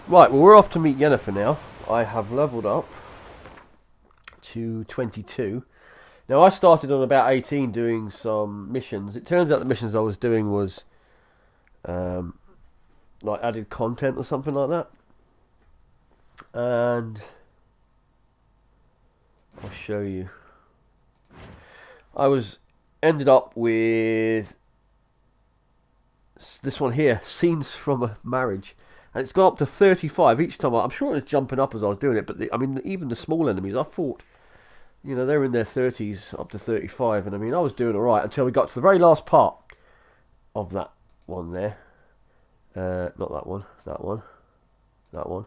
Right, well we're off to meet Yennefer now. I have leveled up to 22. Now I started on about 18 doing some missions. It turns out the missions I was doing was um, like added content or something like that. And I'll show you. I was ended up with this one here, scenes from a marriage, and it's gone up to 35 each time. I'm sure it was jumping up as I was doing it, but I mean, even the small enemies, I thought, you know, they were in their 30s up to 35, and I mean, I was doing all right until we got to the very last part of that one there. Not that one, that one, that one.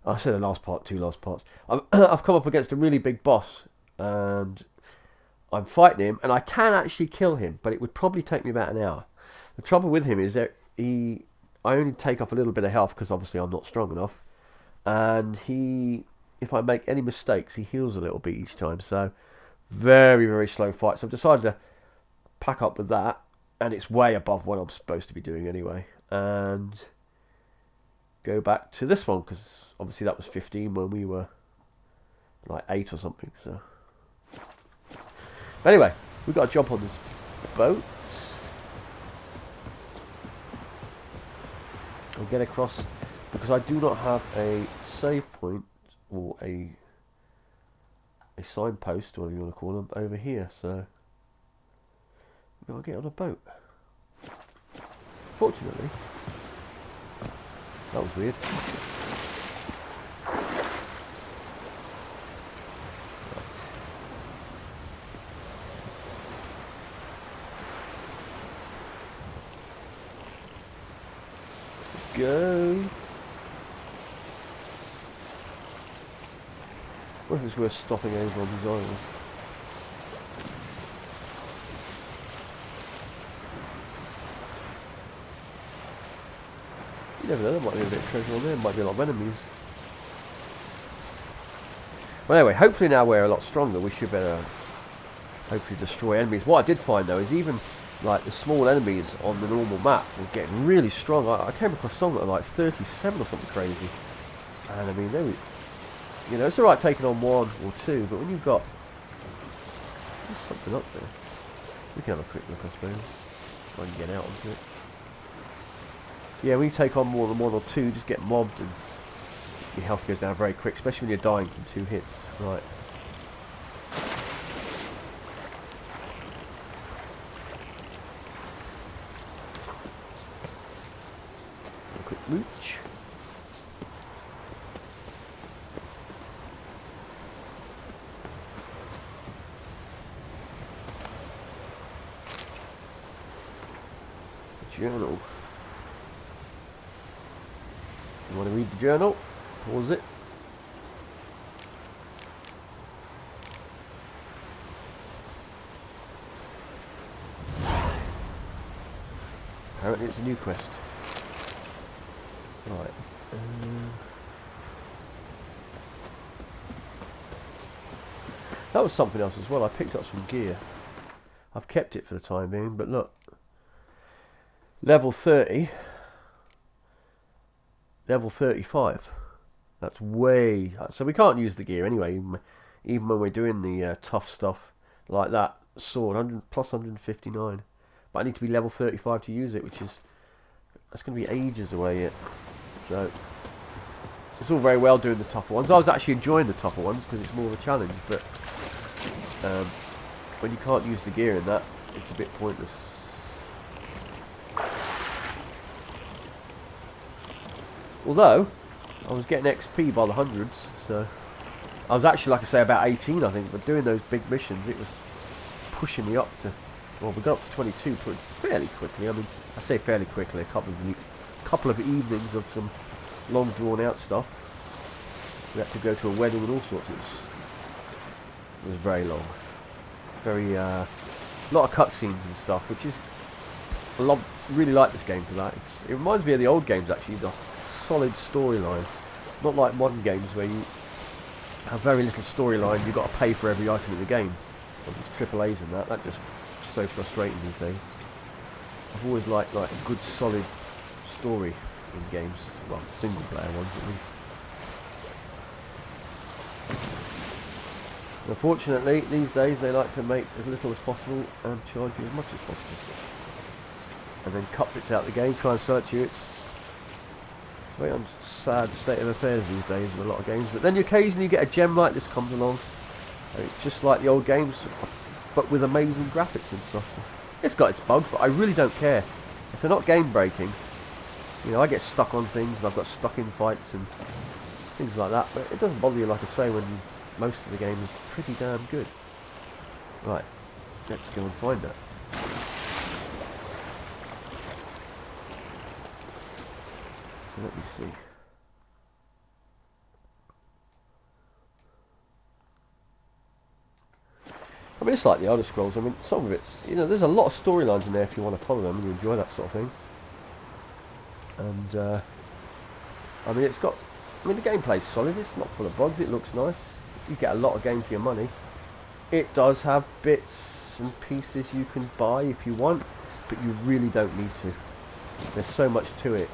I said the last part, two last parts. I've come up against a really big boss, and I'm fighting him, and I can actually kill him, but it would probably take me about an hour. The trouble with him is that I only take off a little bit of health because obviously I'm not strong enough, and if I make any mistakes, he heals a little bit each time. So very, very slow fight. So I've decided to pack up with that, and it's way above what I'm supposed to be doing anyway, and go back to this one because obviously that was 15 when we were like 8 or something. So, but anyway, we've got to jump on this boat and get across because I do not have a save point or a signpost, or whatever you want to call them, over here. So we've got to get on a boat. Fortunately, that was weird. Go. What if it's worth stopping over on these islands? You never know, there might be a bit of treasure on there, might be a lot of enemies. Well anyway, hopefully now we're a lot stronger, we should better hopefully destroy enemies. What I did find though is even like the small enemies on the normal map were getting really strong. I came across some that were like 37 or something crazy. And I mean, they were, you know, it's alright taking on one or two, but when you've got there's something up there. We can have a quick look, I suppose. If I can get out onto it. Yeah, when you take on more than one or two, just get mobbed and your health goes down very quick, especially when you're dying from 2 hits. Right. A quick mooch. Journal. You want to read the journal? Pause it. Apparently it's a new quest. Right. That was something else as well. I picked up some gear. I've kept it for the time being, but look. Level 30. Level 35. That's way... So we can't use the gear anyway, even when we're doing the tough stuff like that. Sword, 100, plus 159. But I need to be level 35 to use it, which is... That's going to be ages away yet. So... It's all very well doing the tougher ones. I was actually enjoying the tougher ones because it's more of a challenge, but... when you can't use the gear in that, it's a bit pointless. Although, I was getting XP by the hundreds, so... I was actually, like I say, about 18, I think, but doing those big missions, it was pushing me up to... Well, we got up to 22 fairly quickly. I mean, I say fairly quickly, a couple of evenings of some long drawn-out stuff. We had to go to a wedding and all sorts. It was very long. Very, a lot of cutscenes and stuff, which is... I really like this game for that. It reminds me of the old games, actually, the solid storyline. Not like modern games where you have very little storyline, you've got to pay for every item in the game. Or these AAAs and that just so frustrating these days. I've always liked like a good solid story in games. Well, single player ones at least. Unfortunately, these days they like to make as little as possible and charge you as much as possible. And then cut bits out of the game, try and sell it to you. It's a very sad state of affairs these days with a lot of games. But then you occasionally get a gem like this comes along. And it's just like the old games, but with amazing graphics and stuff. So it's got its bugs, but I really don't care. If they're not game breaking, you know, I get stuck on things and I've got stuck in fights and things like that. But it doesn't bother you, like I say, when most of the game is pretty damn good. Right, let's go and find that. So let me see. I mean, it's like the Elder Scrolls. I mean, some of it's, you know, there's a lot of storylines in there if you want to follow them and you enjoy that sort of thing. And, I mean, it's got, I mean, the gameplay's solid. It's not full of bugs. It looks nice. You get a lot of game for your money. It does have bits and pieces you can buy if you want, but you really don't need to. There's so much to it.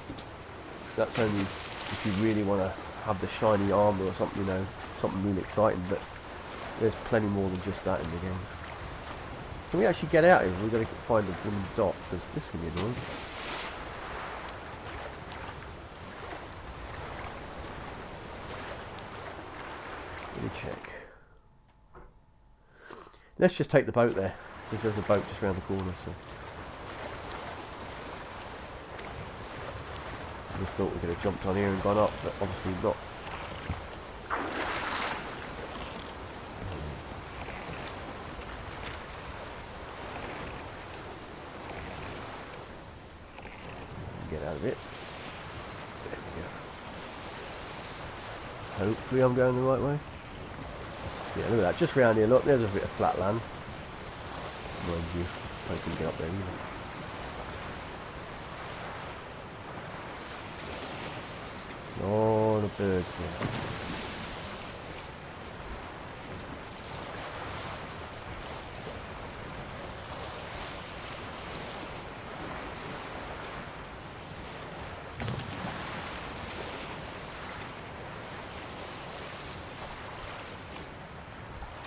That's only if you really want to have the shiny armor or something, you know, something really exciting. But there's plenty more than just that in the game. Can we actually get out of here? We've got to find the blooming dot, because this can be annoying. Let me check. Let's just take the boat there, because there's a boat just around the corner. So I just thought we could have jumped on here and gone up, but obviously not. Get out of it. There we go. Hopefully I'm going the right way. Yeah, look at that, just round here, look, there's a bit of flat land. Mind you, I can get up there either. Oh, the birds there.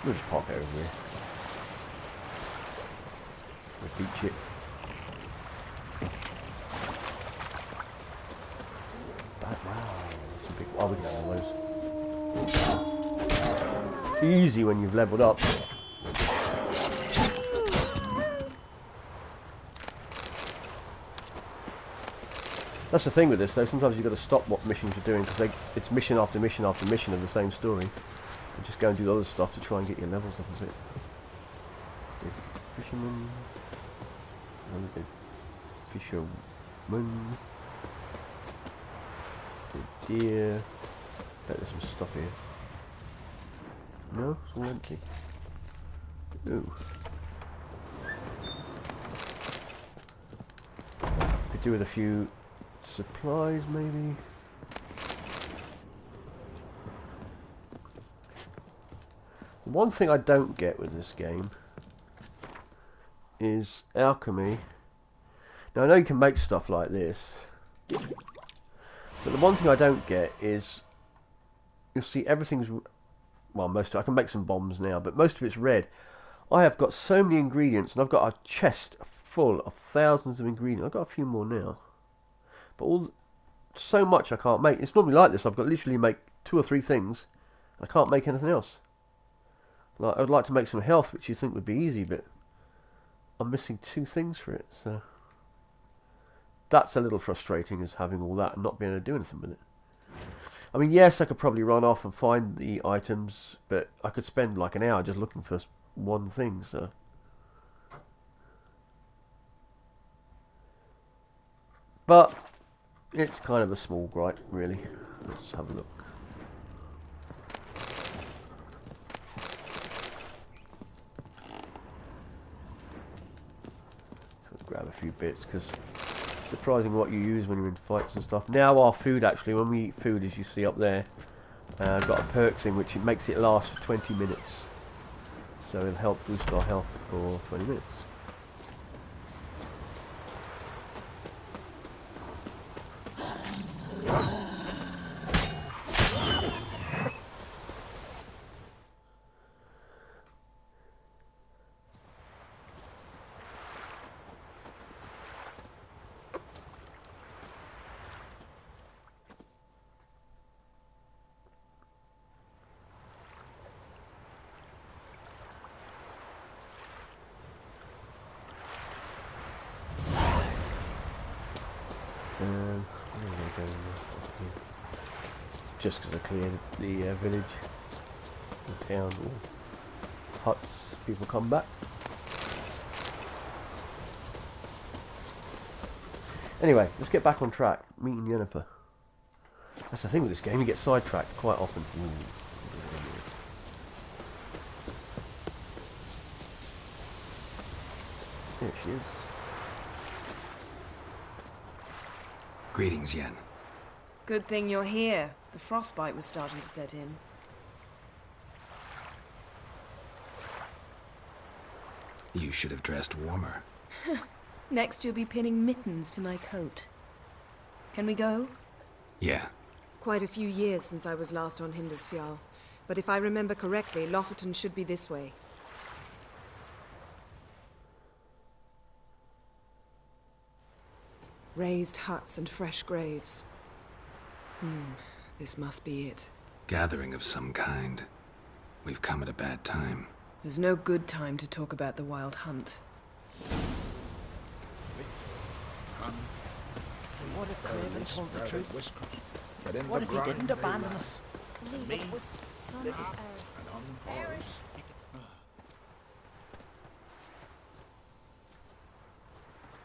We'll just pop it over here. We'll beach it. Wow, that's a big. Oh, we can have those. Easy when you've leveled up. That's the thing with this, though. Sometimes you've got to stop what missions you're doing because it's mission after mission after mission of the same story. And just go and do the other stuff to try and get your levels up a bit. Did fisherman. Did fisherman. Did deer. Bet there's some stuff here. No, it's all empty. Ooh. Could do with a few supplies, maybe. One thing I don't get with this game is alchemy. Now I know you can make stuff like this, but the one thing I don't get is you'll see everything's, well, most of it, I can make some bombs now, but most of it's red. I have got so many ingredients, and I've got a chest full of thousands of ingredients. I've got a few more now, but so much I can't make. It's normally like this. I've got literally make 2 or 3 things. I can't make anything else. Like, I would like to make some health, which you think would be easy, but I'm missing 2 things for it, so that's a little frustrating, is having all that and not being able to do anything with it. I mean, yes, I could probably run off and find the items, but I could spend like an hour just looking for one thing, so. But it's kind of a small gripe, really. Let's have a look. Grab a few bits, because it's surprising what you use when you're in fights and stuff. Now our food, actually, when we eat food, as you see up there, I've got a perks in which it makes it last for 20 minutes. So it'll help boost our health for 20 minutes. Where are they going? Just because I cleared the village, the town, the huts, people come back. Anyway, let's get back on track. Meeting Yennefer. That's the thing with this game, you get sidetracked quite often. There she is. Greetings, Yen. Good thing you're here. The frostbite was starting to set in. You should have dressed warmer. Next you'll be pinning mittens to my coat. Can we go? Yeah. Quite a few years since I was last on Hindisfjall, but if I remember correctly, Lofoten should be this way. Raised huts and fresh graves. This must be it. Gathering of some kind. We've come at a bad time. There's no good time to talk about the Wild Hunt. What if Craven told the truth? What if he didn't abandon us?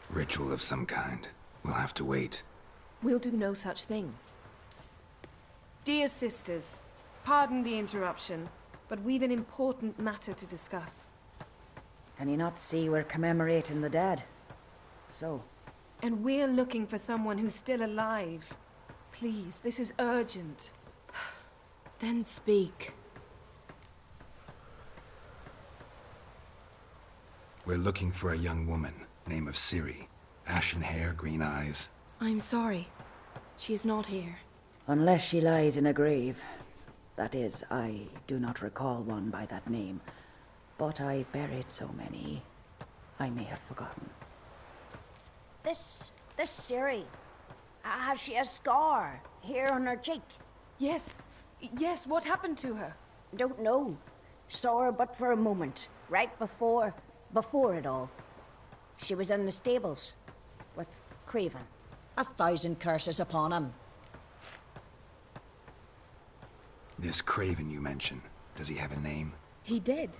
Ritual of some kind. We'll have to wait. We'll do no such thing. Dear sisters, pardon the interruption, but we've an important matter to discuss. Can you not see we're commemorating the dead? So? And we're looking for someone who's still alive. Please, this is urgent. Then speak. We're looking for a young woman, name of Ciri. Ashen hair, green eyes. I'm sorry. She is not here. Unless she lies in a grave. That is, I do not recall one by that name. But I've buried so many, I may have forgotten. This Ciri, has she a scar here on her cheek? Yes, what happened to her? Don't know. Saw her but for a moment, right before it all. She was in the stables with Craven. 1,000 curses upon him. This Craven you mention, does he have a name? He did.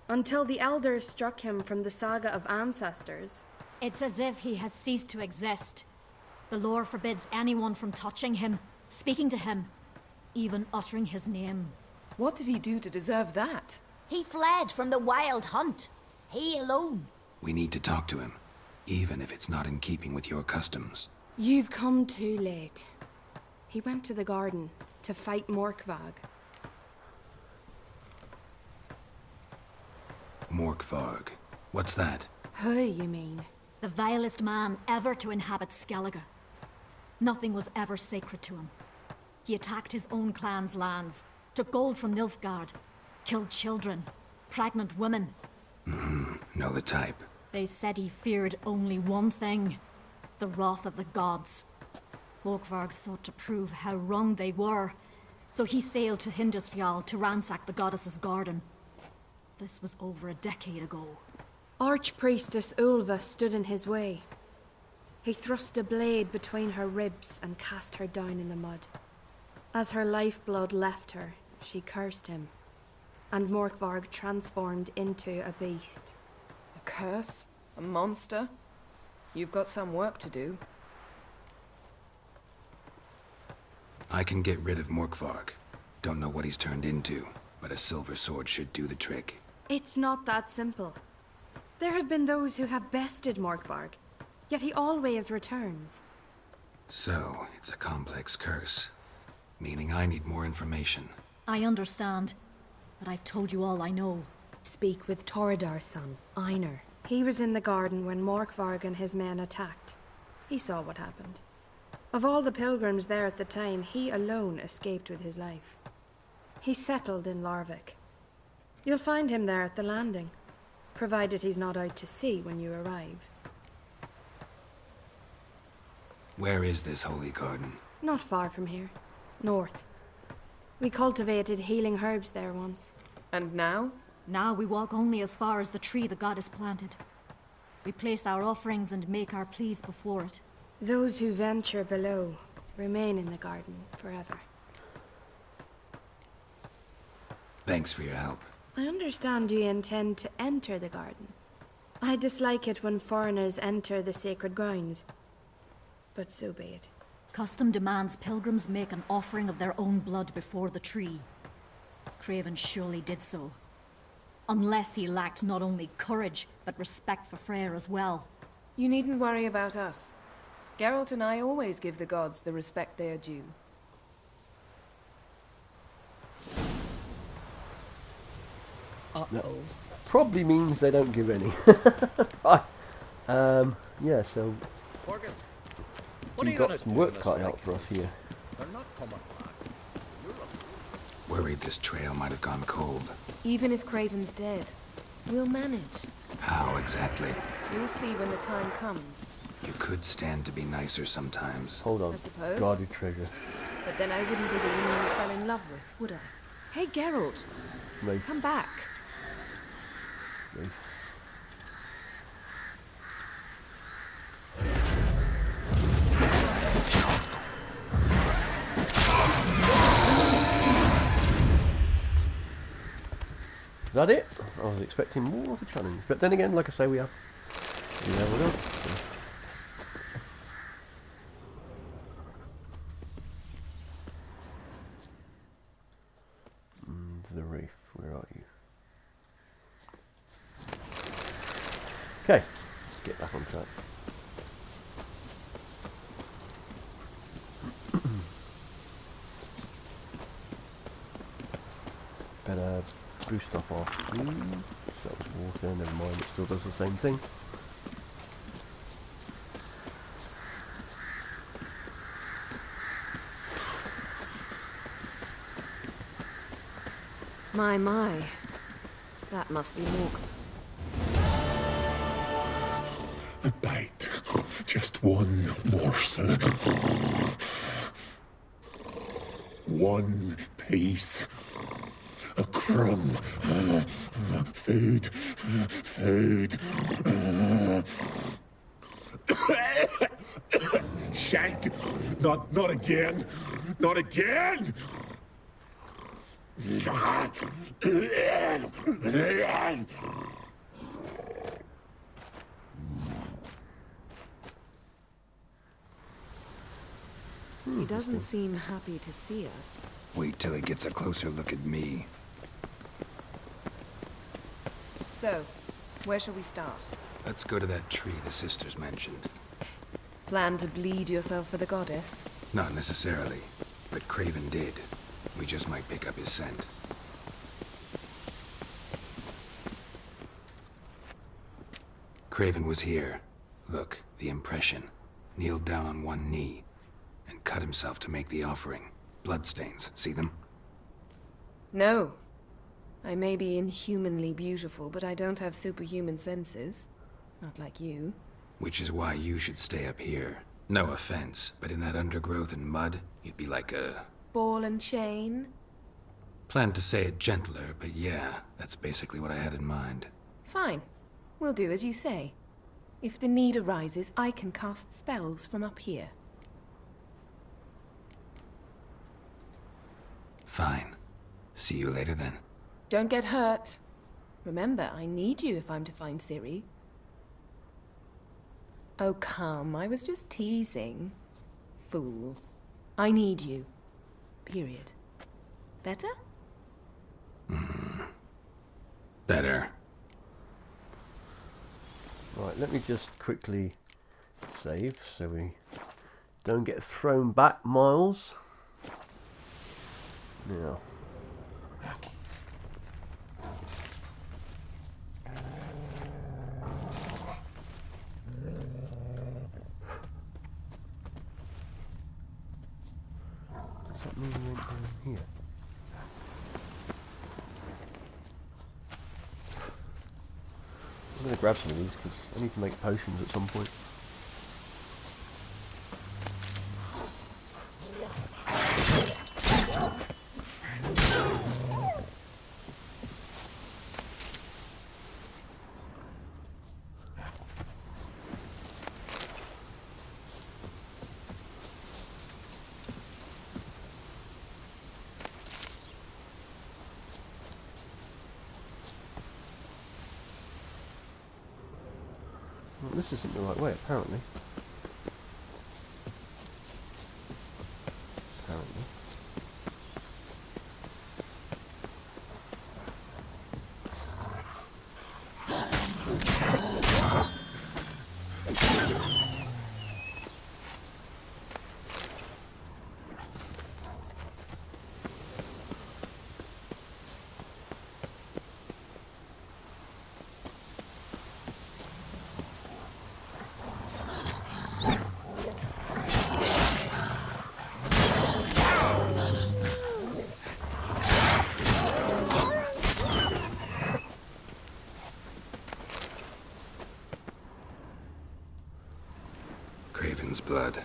Until the elders struck him from the saga of ancestors. It's as if he has ceased to exist. The lore forbids anyone from touching him, speaking to him, even uttering his name. What did he do to deserve that? He fled from the Wild Hunt. He alone. We need to talk to him, even if it's not in keeping with your customs. You've come too late. He went to the garden to fight Morkvag. Morkvarg. What's that? Who, you mean? The vilest man ever to inhabit Skellige. Nothing was ever sacred to him. He attacked his own clan's lands, took gold from Nilfgaard, killed children, pregnant women. Know the type. They said he feared only one thing, the wrath of the gods. Morkvarg sought to prove how wrong they were, so he sailed to Hindisfjall to ransack the goddess's garden. This was over a decade ago. Archpriestess Ulva stood in his way. He thrust a blade between her ribs and cast her down in the mud. As her lifeblood left her, she cursed him, and Morkvarg transformed into a beast. A curse? A monster? You've got some work to do. I can get rid of Morkvarg. Don't know what he's turned into, but a silver sword should do the trick. It's not that simple. There have been those who have bested Morkvarg, yet he always returns. So, it's a complex curse. Meaning I need more information. I understand, but I've told you all I know. Speak with Toradar's son, Einar. He was in the garden when Morkvarg and his men attacked. He saw what happened. Of all the pilgrims there at the time, he alone escaped with his life. He settled in Larvik. You'll find him there at the landing, provided he's not out to sea when you arrive. Where is this holy garden? Not far from here. North. We cultivated healing herbs there once. And now? Now we walk only as far as the tree the goddess planted. We place our offerings and make our pleas before it. Those who venture below remain in the garden forever. Thanks for your help. I understand you intend to enter the garden. I dislike it when foreigners enter the sacred grounds, but so be it. Custom demands pilgrims make an offering of their own blood before the tree. Craven surely did so. Unless he lacked not only courage, but respect for Freyr as well. You needn't worry about us. Geralt and I always give the gods the respect they are due. Uh-oh. Probably means they don't give any. Right. Yeah, so Forget. What are we've you got gonna some do work in a cut strike out for us this? here. They're not coming back. Worried this trail might have gone cold. Even if Craven's dead, we'll manage. How exactly? You'll see when the time comes. You could stand to be nicer sometimes. Hold on. I suppose. Guarded treasure. But then I wouldn't be the woman you fell in love with, would I? Hey, Geralt, Wraith. come back. Wraith. Is that it? I was expecting more of a challenge. But then again, like I say, we have. You never know. So. The reef, where are you? Okay, let's get back on track. Better boost off our food. So it's water, never mind, it still does the same thing. My. That must be Morg. A bite. Just one morsel. One piece. A crumb. Food. Food. Shank. Not again. Not again. He doesn't seem happy to see us. Wait till he gets a closer look at me. So, where shall we start? Let's go to that tree the sisters mentioned. Plan to bleed yourself for the goddess? Not necessarily, but Craven did. We just might pick up his scent. Craven was here. Look, the impression. Kneeled down on one knee and cut himself to make the offering. Bloodstains, see them? No. I may be inhumanly beautiful, but I don't have superhuman senses. Not like you. Which is why you should stay up here. No offense, but in that undergrowth and mud, you'd be like a... Ball and chain? Planned to say it gentler, but yeah, that's basically what I had in mind. Fine. We'll do as you say. If the need arises, I can cast spells from up here. Fine. See you later then. Don't get hurt. Remember, I need you if I'm to find Ciri. Oh, come. I was just teasing. Fool. I need you. Period. Better? Better. Right, let me just quickly save so we don't get thrown back miles. Now. Does that mean we went down here? I'm going to grab some of these because I need to make potions at some point. This isn't the right way, apparently. Apparently. Craven's blood.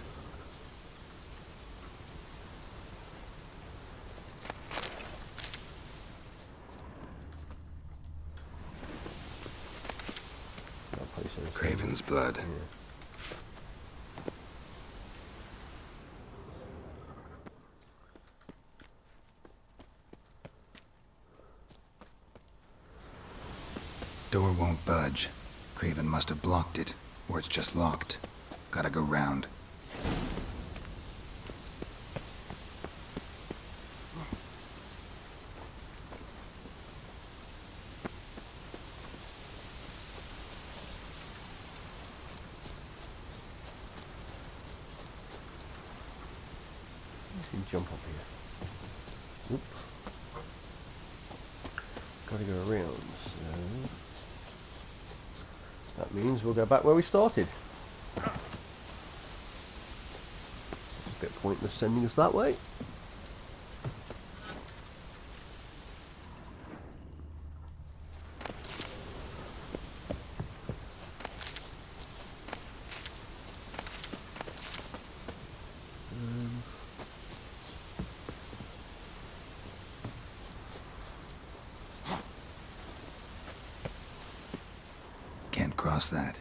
Craven's blood. Yeah. Door won't budge. Craven must have blocked it, or it's just locked. Gotta go round. You can jump up here. Oop. Gotta go around, so that means we'll go back where we started. It's a bit pointless sending us that way. Can't cross that.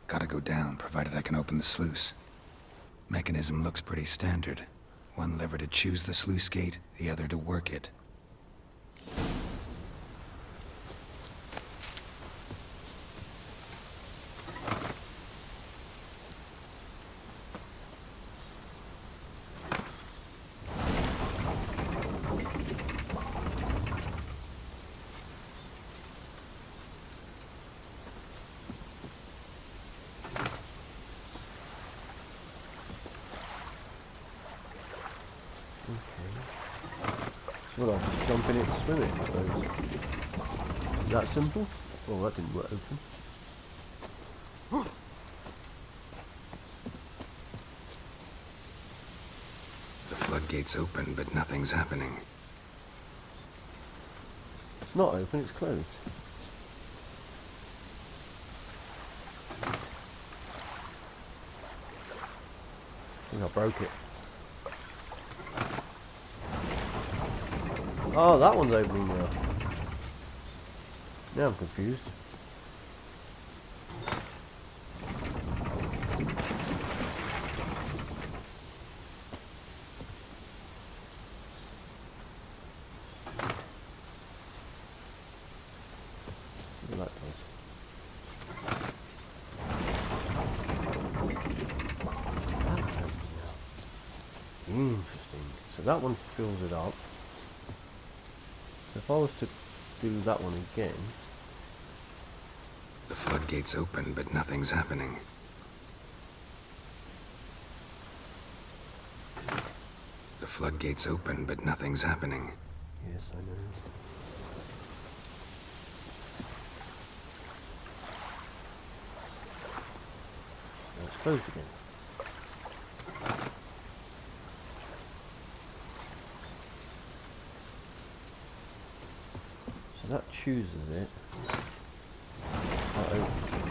Gotta go down, provided I can open the sluice. Mechanism looks pretty standard. One lever to choose the sluice gate, the other to work it. Well, I'll just jump in it and swim it, I suppose. Is that simple? Oh, that didn't work open. The floodgate's open, but nothing's happening. It's not open, it's closed. I think I broke it. Oh, that one's opening now. Now I'm confused. See what that does. That opens now. Interesting. So that one fills it up. So if I was to do that one again... The floodgate's open, but nothing's happening. The floodgate's open, but nothing's happening. Yes, I know. Now it's closed again. So that chooses it. That opens it.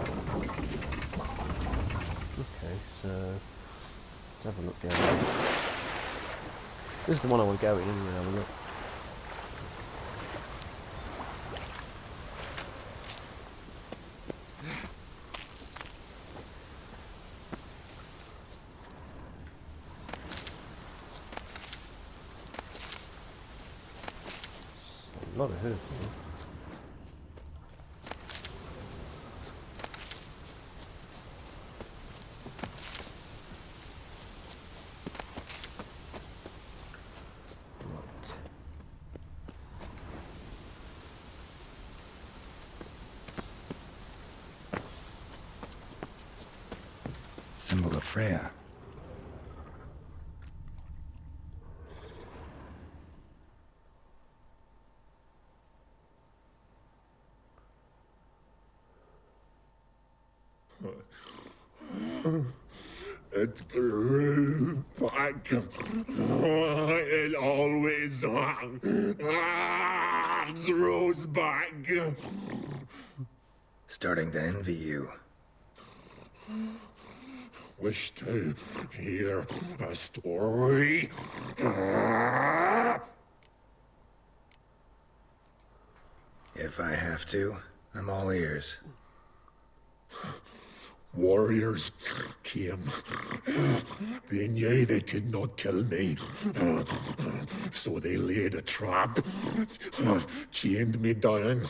Okay, so let's have a look down there. This is the one I want to go in anyway, have a look. A lot of herbs here. Symbol of Freya. It grew back. It always grows back. Starting to envy you. Wish to hear a story? If I have to, I'm all ears. Warriors came. They knew they could not kill me. So they laid a trap. Chained me down.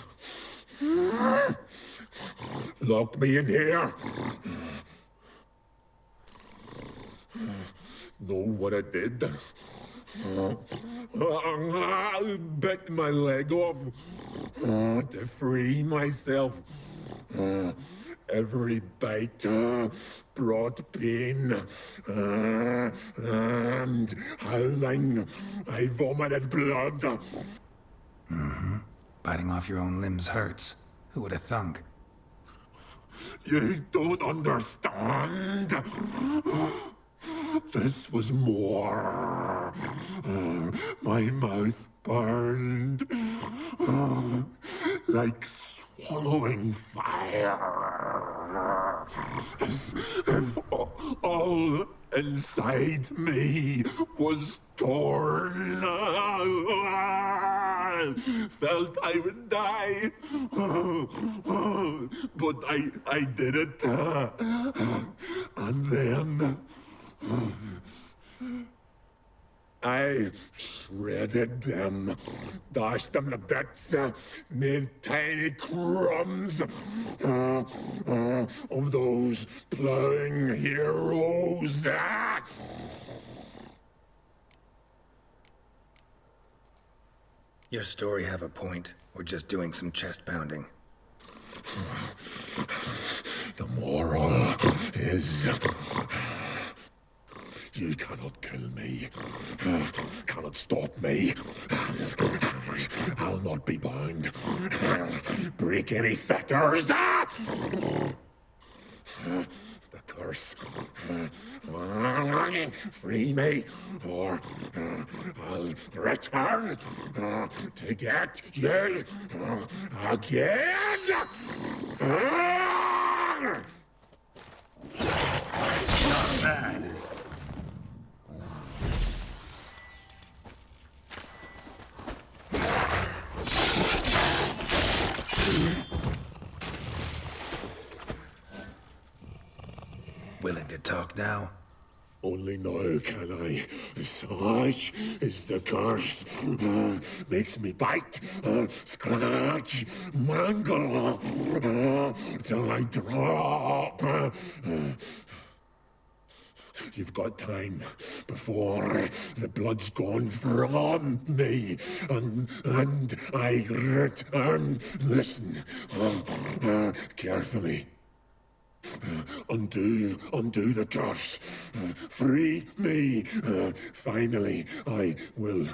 Locked me in here. Know what I did? I bit my leg off to free myself. Every bite brought pain, and howling, I vomited blood. Mm-hmm. Biting off your own limbs hurts. Who would have thunk? You don't understand. This was more. My mouth burned like swallowing fire. As if all inside me was torn. Felt I would die. But I did it. And then I shredded them, dashed them to bits, made tiny crumbs of those plowing heroes. Your story have a point, or just doing some chest pounding? The moral is... You cannot kill me. Cannot stop me. I'll not be bound. Break any fetters. The curse. Free me, or I'll return to get you again. Not bad. Willing to talk now? Only now can I. Such is the curse. Makes me bite, scratch, mangle, till I drop. You've got time before the blood's gone from me, and I return. Listen, carefully. Undo the curse. Free me. Finally, I will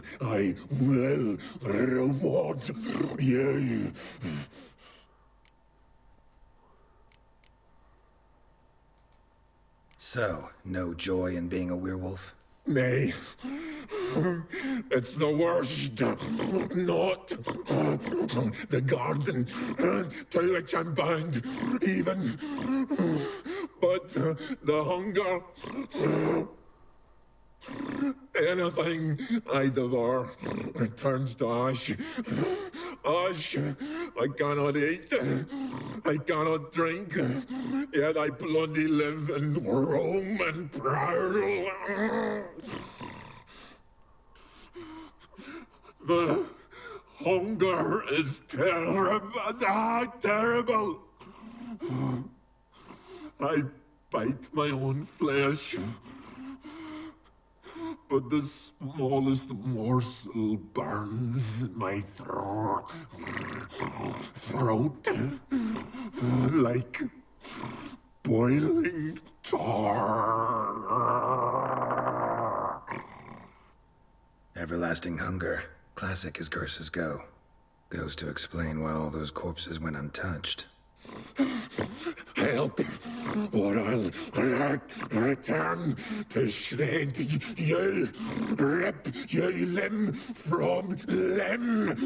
reward you. So, no joy in being a werewolf? Nay. It's the worst. Not the garden to which I'm bound, even. But the hunger. Anything I devour turns to ash. Ash I cannot eat. I cannot drink. Yet I bloody live and roam and prowl. The hunger is terrible. Terrible. I bite my own flesh. But the smallest morsel burns my throat like boiling tar. Everlasting hunger. Classic as curses go. Goes to explain why all those corpses went untouched. Help, or I'll return to shred you, rip you limb from limb.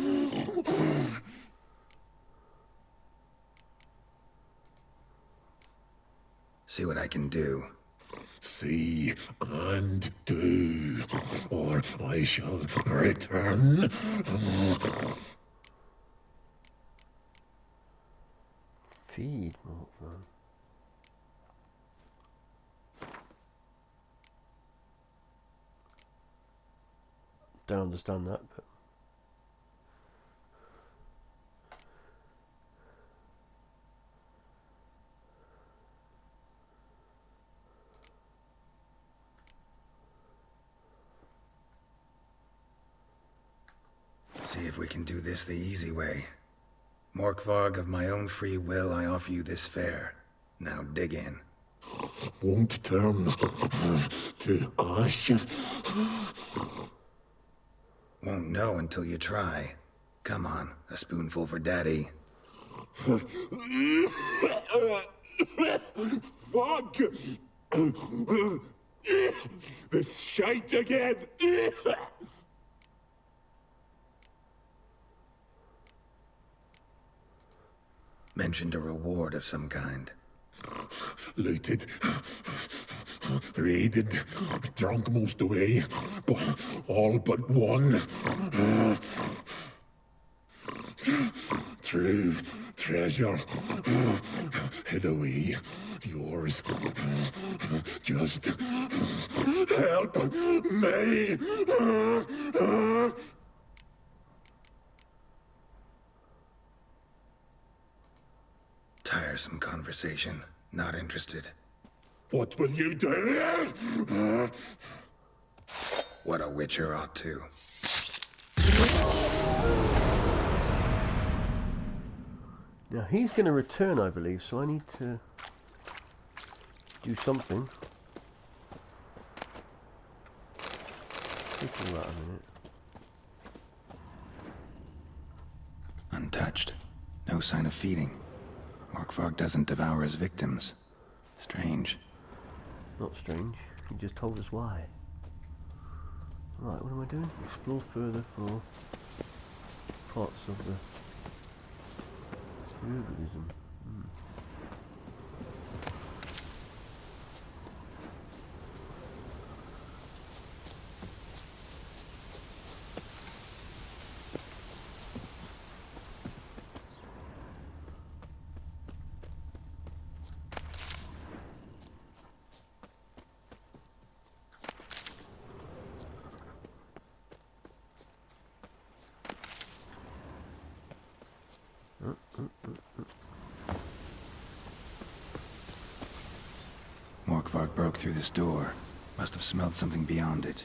See what I can do. See and do, or I shall return. Feed, Morkvarg. Don't understand that, but see if we can do this the easy way. Morkvarg, of my own free will, I offer you this fare. Now dig in. Won't turn to ash. Won't know until you try. Come on, a spoonful for Daddy. Fuck! This shite again! Mentioned a reward of some kind. Looted, raided, drunk most away, but all but one. True treasure, hid away, yours. Just help me. Tiresome conversation. Not interested. What will you do? What a witcher ought to. now he's going to return, I believe, so I need to do something. Take all that a minute. Untouched. No sign of feeding. Morkvarg doesn't devour his victims. Strange. Not strange. He just told us why. Right, what am I doing? Explore further for parts of the herbalism. Morkvarg broke through this door. Must have smelled something beyond it.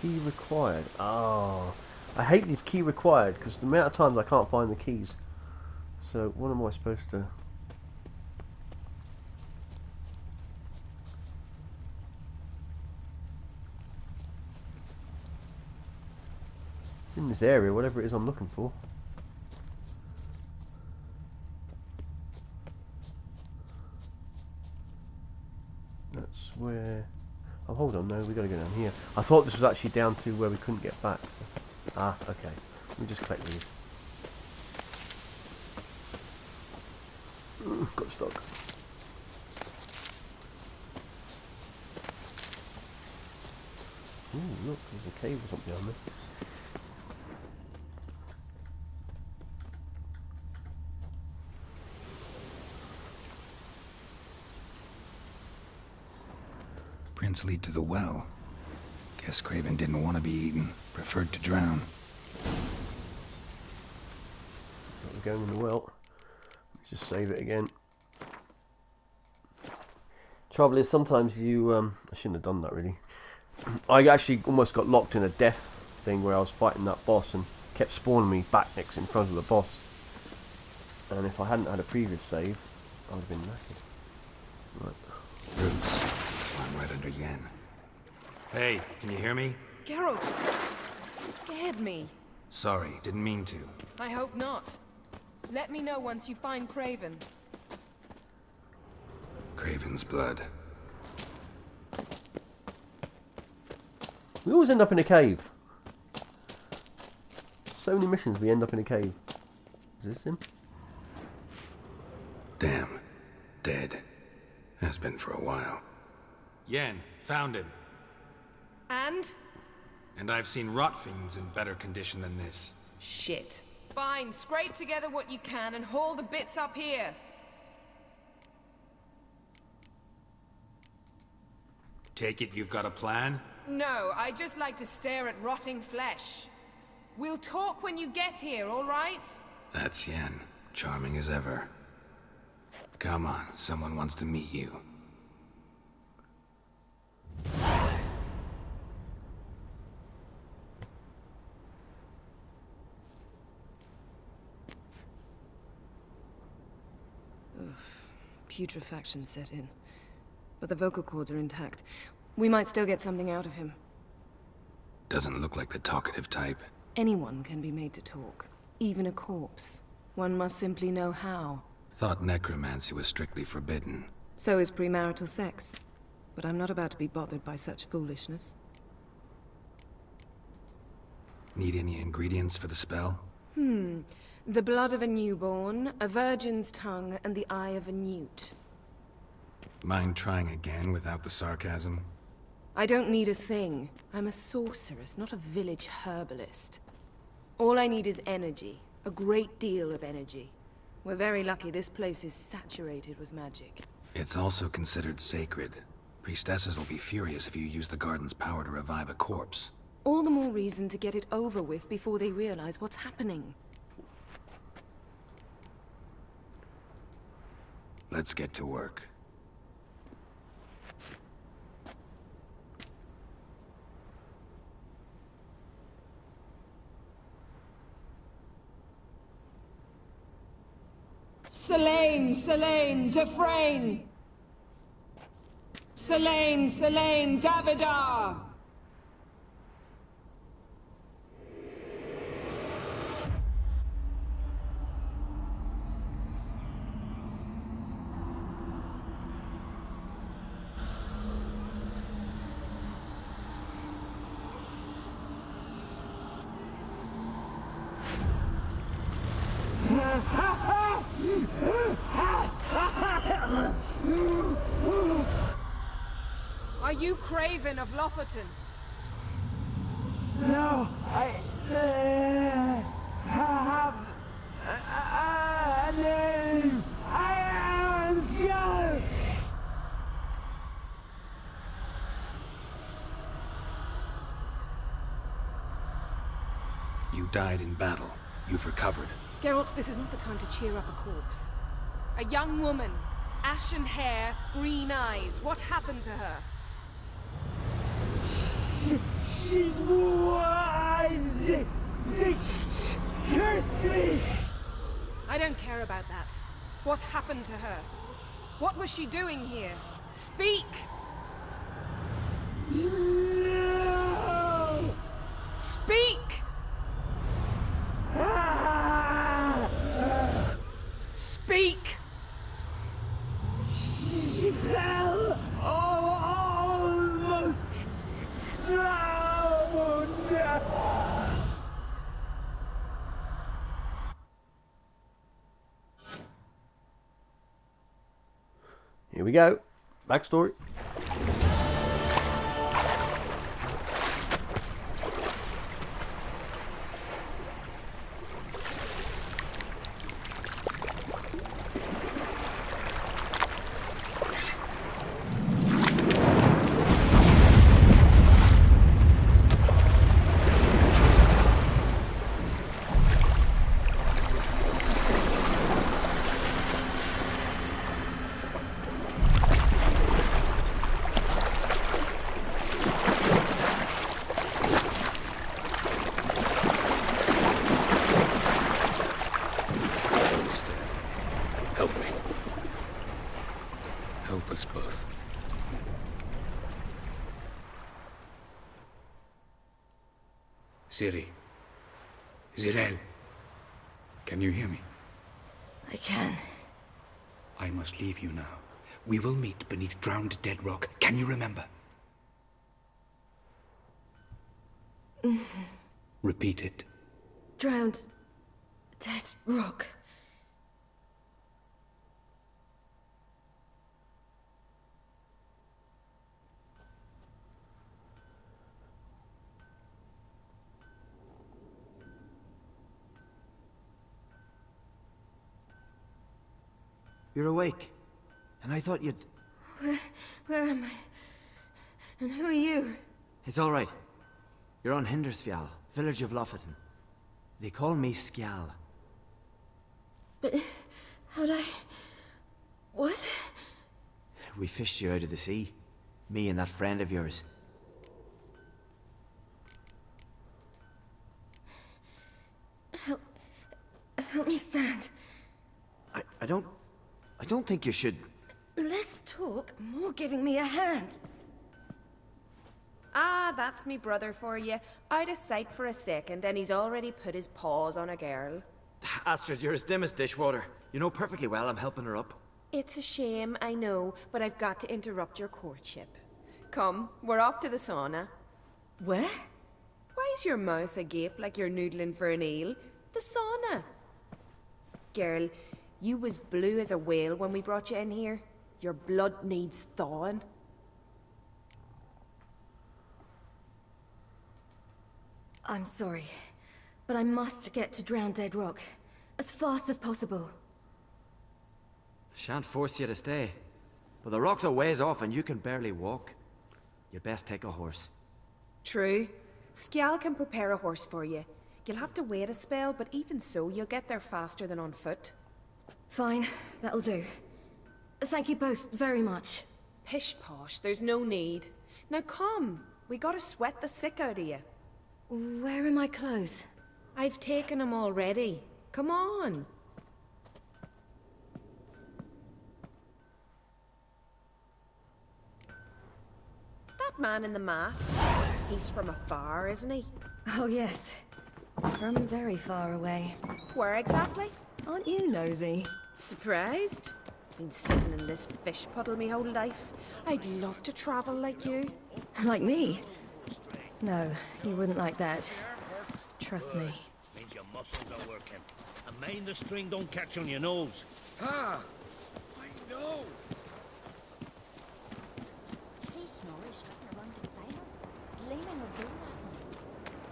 Key required. Oh, I hate these key required because the amount of times I can't find the keys. So what am I supposed to? In this area, whatever it is I'm looking for. That's where. Oh, hold on, no, we got to go down here. I thought this was actually down to where we couldn't get back. So. Ah, okay. Let me just collect these. Got stuck. Ooh, look, there's a cave or something down there. Prints lead to the well. Guess Craven didn't want to be eaten. Preferred to drown. We're going in the well. Just save it again. Trouble is, sometimes you I shouldn't have done that really. I actually almost got locked in a death thing where I was fighting that boss and kept spawning me back next in front of the boss. And if I hadn't had a previous save, I would have been knackered. Right. Roots. I'm right under Yen. Hey, can you hear me? Geralt, you scared me. Sorry, didn't mean to. I hope not. Let me know once you find Craven. Craven's blood. We always end up in a cave. So many missions we end up in a cave. Is this him? Damn. Dead. Has been for a while. Yen, found him. And? And I've seen rot fiends in better condition than this. Shit. Fine, scrape together what you can and haul the bits up here. Take it you've got a plan? No, I just like to stare at rotting flesh. We'll talk when you get here, all right? That's Yen. Charming as ever. Come on, someone wants to meet you. Putrefaction set in. But the vocal cords are intact. We might still get something out of him. Doesn't look like the talkative type. Anyone can be made to talk. Even a corpse. One must simply know how. Thought necromancy was strictly forbidden. So is premarital sex. But I'm not about to be bothered by such foolishness. Need any ingredients for the spell? The blood of a newborn, a virgin's tongue, and the eye of a newt. Mind trying again without the sarcasm? I don't need a thing. I'm a sorceress, not a village herbalist. All I need is energy. A great deal of energy. We're very lucky this place is saturated with magic. It's also considered sacred. Priestesses will be furious if you use the garden's power to revive a corpse. All the more reason to get it over with before they realize what's happening. Let's get to work. Selene, Selene, Defrain! Selene, Selene, Davidar! Are you Craven of Lofoten? No, I have a name. I am a scholar. You died in battle. You've recovered. Geralt, this is not the time to cheer up a corpse. A young woman, ashen hair, green eyes. What happened to her? She's wise. They cursed me. I don't care about that. What happened to her? What was she doing here? Speak! No. Speak! Speak! She fell almost drowned. Here we go. Backstory. Help me. Help us both. Ciri. Zirel. Can you hear me? I can. I must leave you now. We will meet beneath drowned dead rock. Can you remember? Repeat it. Drowned. Dead rock. You're awake. And I thought you'd... Where am I? And who are you? It's all right. You're on Hindersfjall, village of Lofoten. They call me Skjal. But how'd I... What? We fished you out of the sea. Me and that friend of yours. Help me stand. I don't think you should... Less talk, more giving me a hand. Ah, that's me brother for you. Out of sight for a second, and he's already put his paws on a girl. Astrid, you're as dim as dishwater. You know perfectly well I'm helping her up. It's a shame, I know, but I've got to interrupt your courtship. Come, we're off to the sauna. Where? Why's your mouth agape like you're noodling for an eel? The sauna. Girl, you was blue as a whale when we brought you in here. Your blood needs thawing. I'm sorry, but I must get to Drowned Dead Rock as fast as possible. Shan't force you to stay. But the rock's a ways off and you can barely walk. You'd best take a horse. True. Skjal can prepare a horse for you. You'll have to wait a spell, but even so, you'll get there faster than on foot. Fine, that'll do. Thank you both very much. Pish-posh, there's no need. Now come, we gotta sweat the sick out of you. Where are my clothes? I've taken them already. Come on. That man in the mask, he's from afar, isn't he? Oh yes, from very far away. Where exactly? Aren't you nosy? Surprised? Been sitting in this fish puddle me whole life. I'd love to travel like you. Like me? No, you wouldn't like that. Trust me. Means your muscles are working. And mind the string don't catch on your nose. Ah! I know! See Snorri strutting around in the vinyl, gleaming with gold at him.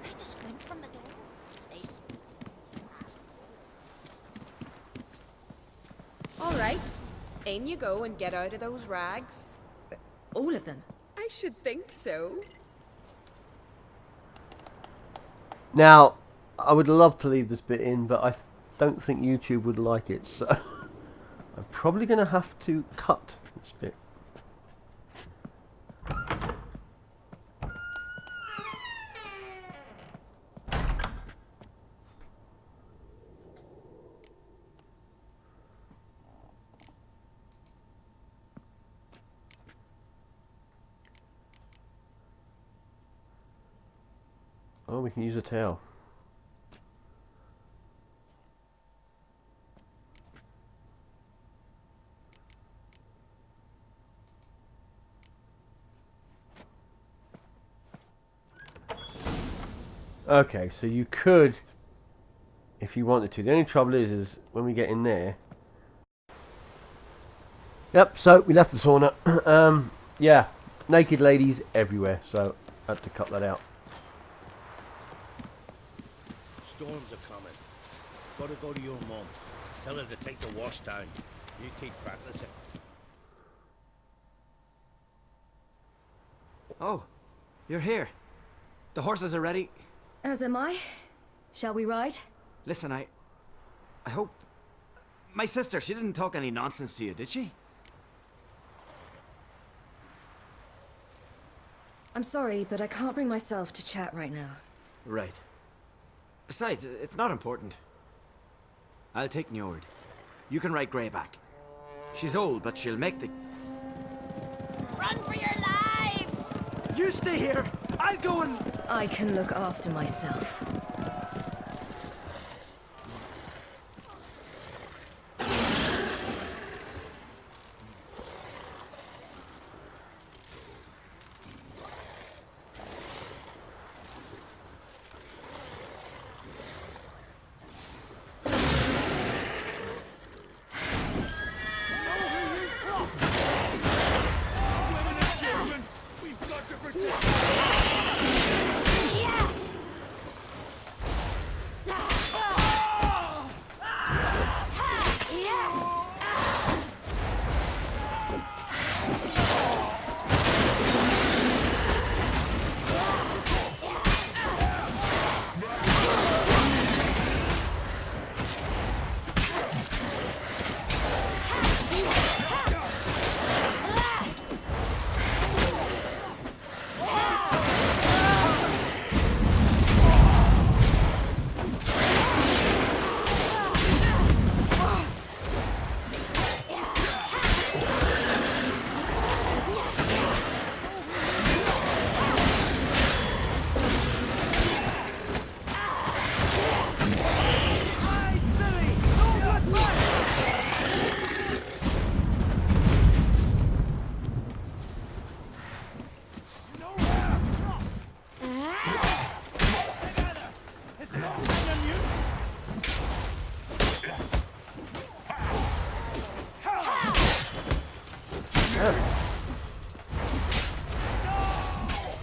I had to squint from the glare. All right, in you go and get out of those rags. All of them? I should think so. Now, I would love to leave this bit in, but I don't think YouTube would like it, so I'm probably going to have to cut this bit. Oh, we can use a towel. Okay, so you could, if you wanted to. The only trouble is when we get in there. Yep, so we left the sauna. Yeah, naked ladies everywhere, so I had to cut that out. Storms are coming. Gotta go to your mum. Tell her to take the wash down. You keep practicing. Oh, you're here. The horses are ready. As am I. Shall we ride? Listen, I hope... My sister, she didn't talk any nonsense to you, did she? I'm sorry, but I can't bring myself to chat right now. Right. Besides, it's not important. I'll take Njord. You can ride Greyback. She's old, but she'll make the... Run for your lives! You stay here! I'll go and... I can look after myself.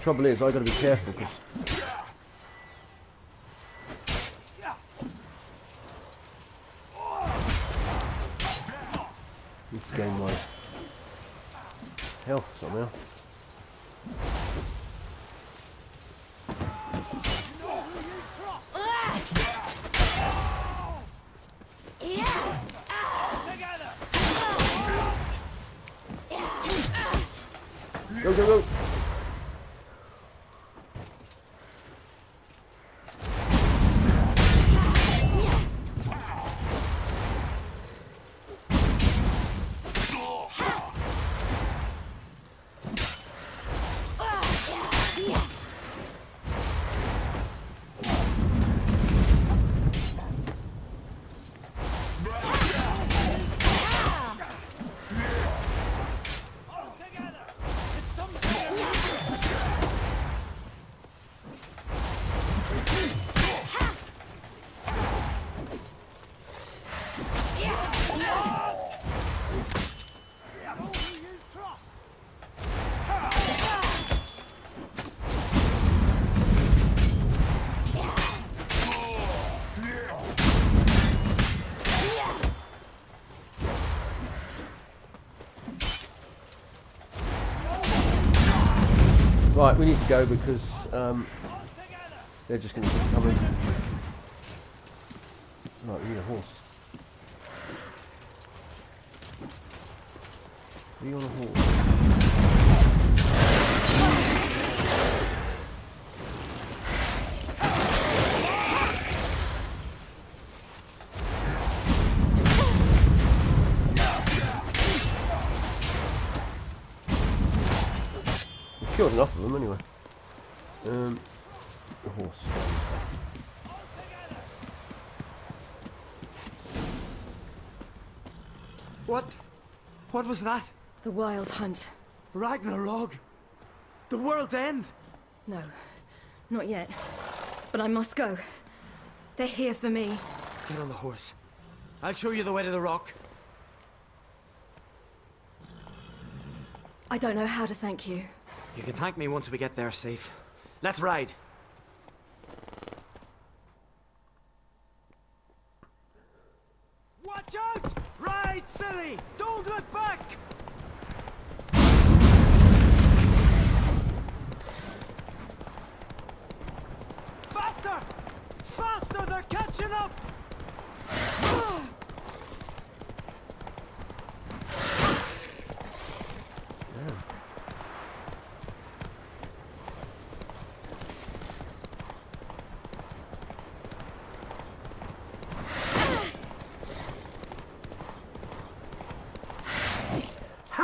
Trouble is, I gotta be careful because need to gain my health somehow. Go, go, go! Right, we need to go because they're just going to keep coming. Right, we need a horse. Are you on a horse? Killed enough of them anyway. The horse. What was that? The Wild Hunt. Ragnarok? The world's end? No, not yet. But I must go. They're here for me. Get on the horse. I'll show you the way to the rock. I don't know how to thank you. You can thank me once we get there safe. Let's ride. Watch out! Ride, Ciri! Don't look back! Faster! Faster! They're catching up!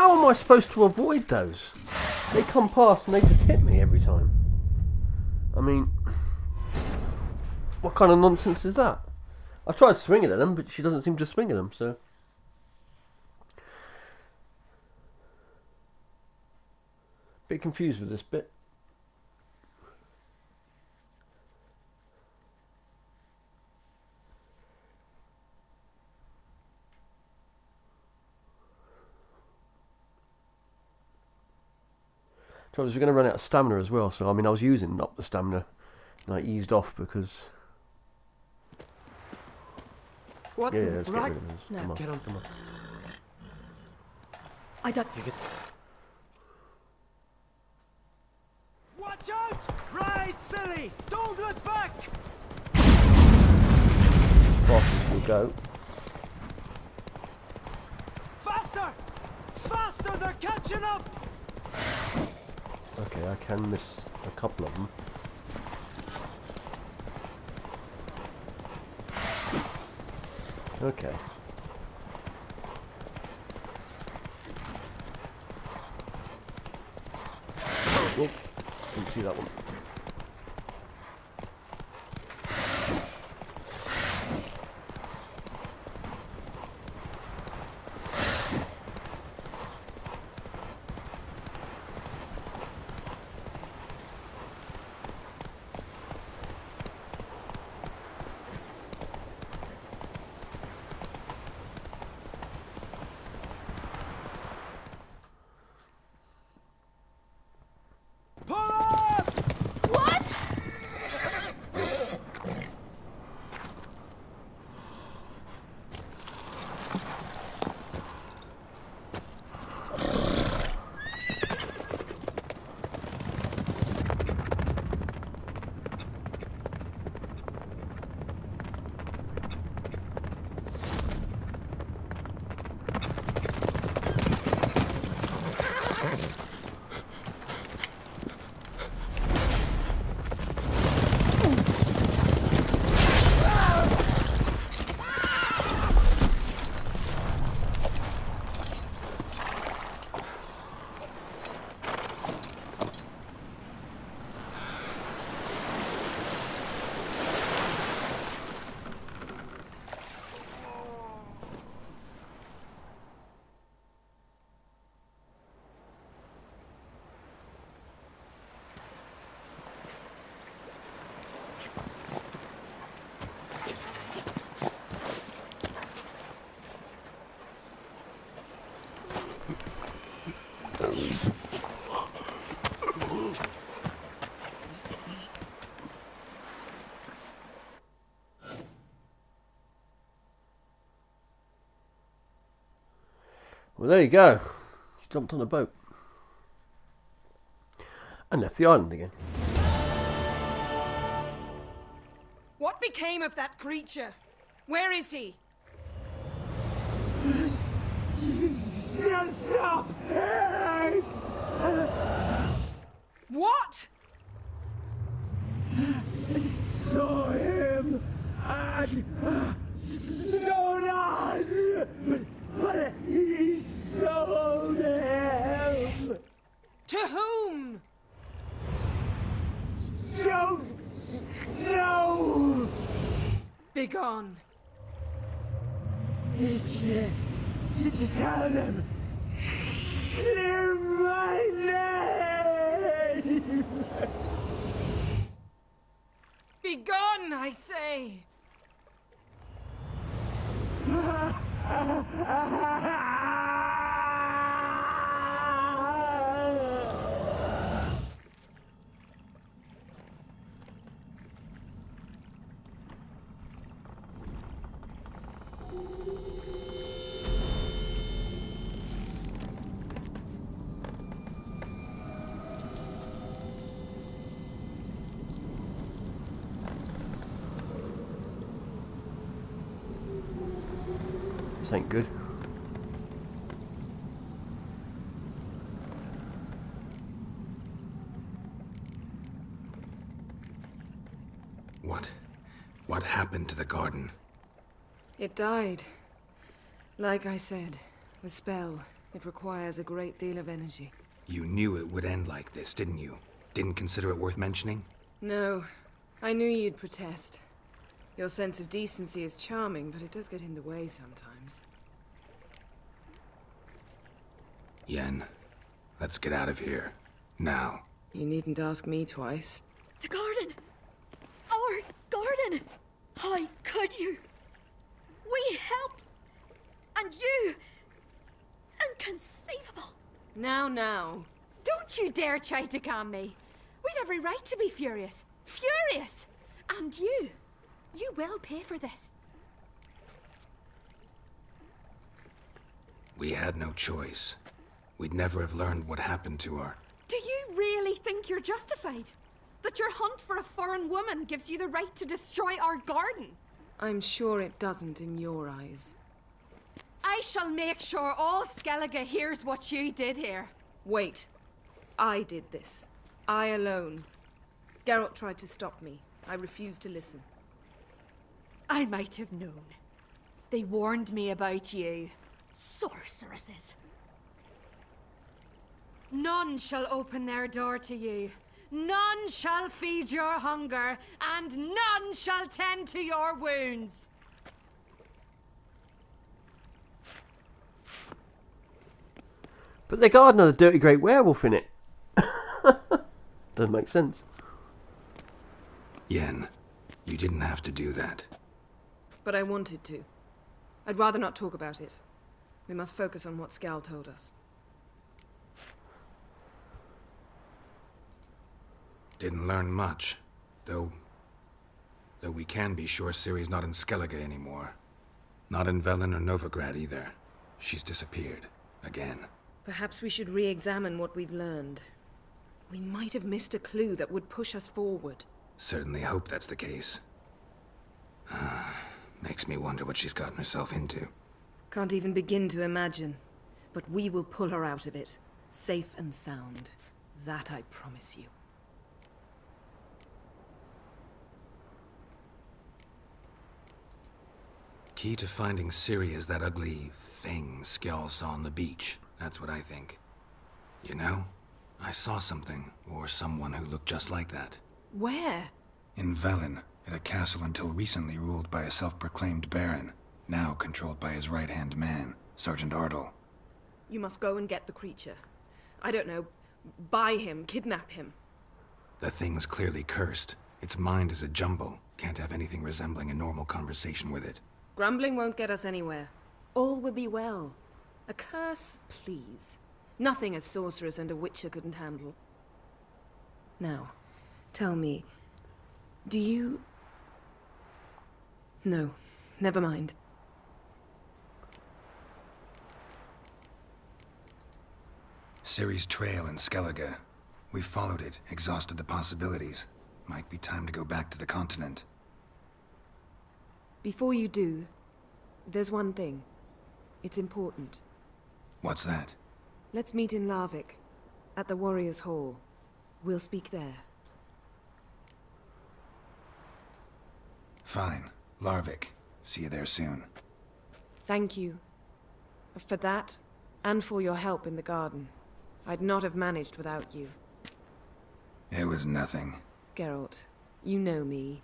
How am I supposed to avoid those? They come past and they just hit me every time. I mean, what kind of nonsense is that? I tried swinging at them, but she doesn't seem to swing at them, so... Bit confused with this bit. So we're going to run out of stamina as well, so I mean I was using up the stamina and I eased off because... What yeah, the let's get rid of this. No. Come on, Get on. come on. I don't... Watch out! Right, Ciri! Don't look back! Fast as we'll go. Faster! Faster! They're catching up! Okay, I can miss a couple of them. Okay. Oh, didn't see that one. What? Well, there you go. She jumped on a boat. And left the island again. What became of that creature? Where is he? Stop! What? I saw him at Stonas, but he sold him. To whom? Don't know. Begone. Tell them. Clear my name. Begone, I say. This ain't good. What happened to the garden? It died. Like I said, the spell. It requires a great deal of energy. You knew it would end like this, didn't you? Didn't consider it worth mentioning? No. I knew you'd protest. Your sense of decency is charming, but it does get in the way sometimes. Yen, let's get out of here. Now. You needn't ask me twice. The garden! Our garden! How could you? We helped! And you! Inconceivable! Now. Don't you dare try to calm me. We've every right to be furious. Furious! And you will pay for this. We had no choice. We'd never have learned what happened to her. Do you really think you're justified? That your hunt for a foreign woman gives you the right to destroy our garden? I'm sure it doesn't in your eyes. I shall make sure all Skellige hears what you did here. Wait. I did this. I alone. Geralt tried to stop me. I refused to listen. I might have known. They warned me about you. Sorceresses. None shall open their door to you. None shall feed your hunger, and none shall tend to your wounds. But the garden had a dirty great werewolf in it. Doesn't make sense. Yen, you didn't have to do that. But I wanted to. I'd rather not talk about it. We must focus on what Scal told us. Didn't learn much, though we can be sure Ciri's not in Skellige anymore. Not in Velen or Novigrad either. She's disappeared. Again. Perhaps we should re-examine what we've learned. We might have missed a clue that would push us forward. Certainly hope that's the case. Makes me wonder what she's gotten herself into. Can't even begin to imagine. But we will pull her out of it. Safe and sound. That I promise you. Key to finding Ciri is that ugly thing Skjall saw on the beach. That's what I think. You know, I saw something, or someone who looked just like that. Where? In Velen, at a castle until recently ruled by a self-proclaimed baron, now controlled by his right-hand man, Sergeant Ardle. You must go and get the creature. I don't know, buy him, kidnap him. The thing's clearly cursed. Its mind is a jumble. Can't have anything resembling a normal conversation with it. Grumbling won't get us anywhere. All will be well. A curse, please. Nothing a sorceress and a witcher couldn't handle. Now, tell me, do you... No, never mind. Ciri's trail in Skellige. We followed it, exhausted the possibilities. Might be time to go back to the continent. Before you do, there's one thing. It's important. What's that? Let's meet in Larvik, at the Warriors' Hall. We'll speak there. Fine. Larvik. See you there soon. Thank you. For that, and for your help in the garden. I'd not have managed without you. It was nothing. Geralt, you know me.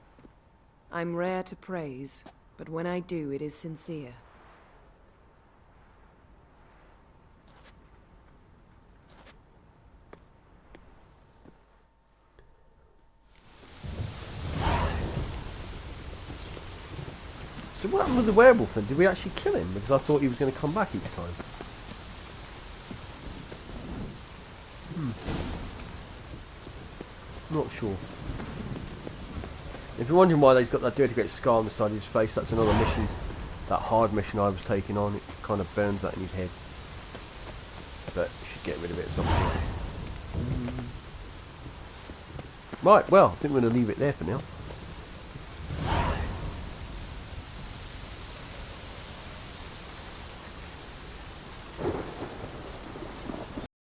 I'm rare to praise, but when I do, it is sincere. So what happened with the werewolf then? Did we actually kill him? Because I thought he was going to come back each time. Not sure. If you're wondering why he's got that dirty great scar on the side of his face, that's another mission. That hard mission I was taking on. It kind of burns that in his head. But you should get rid of it at some point. Right, well, I think we're going to leave it there for now.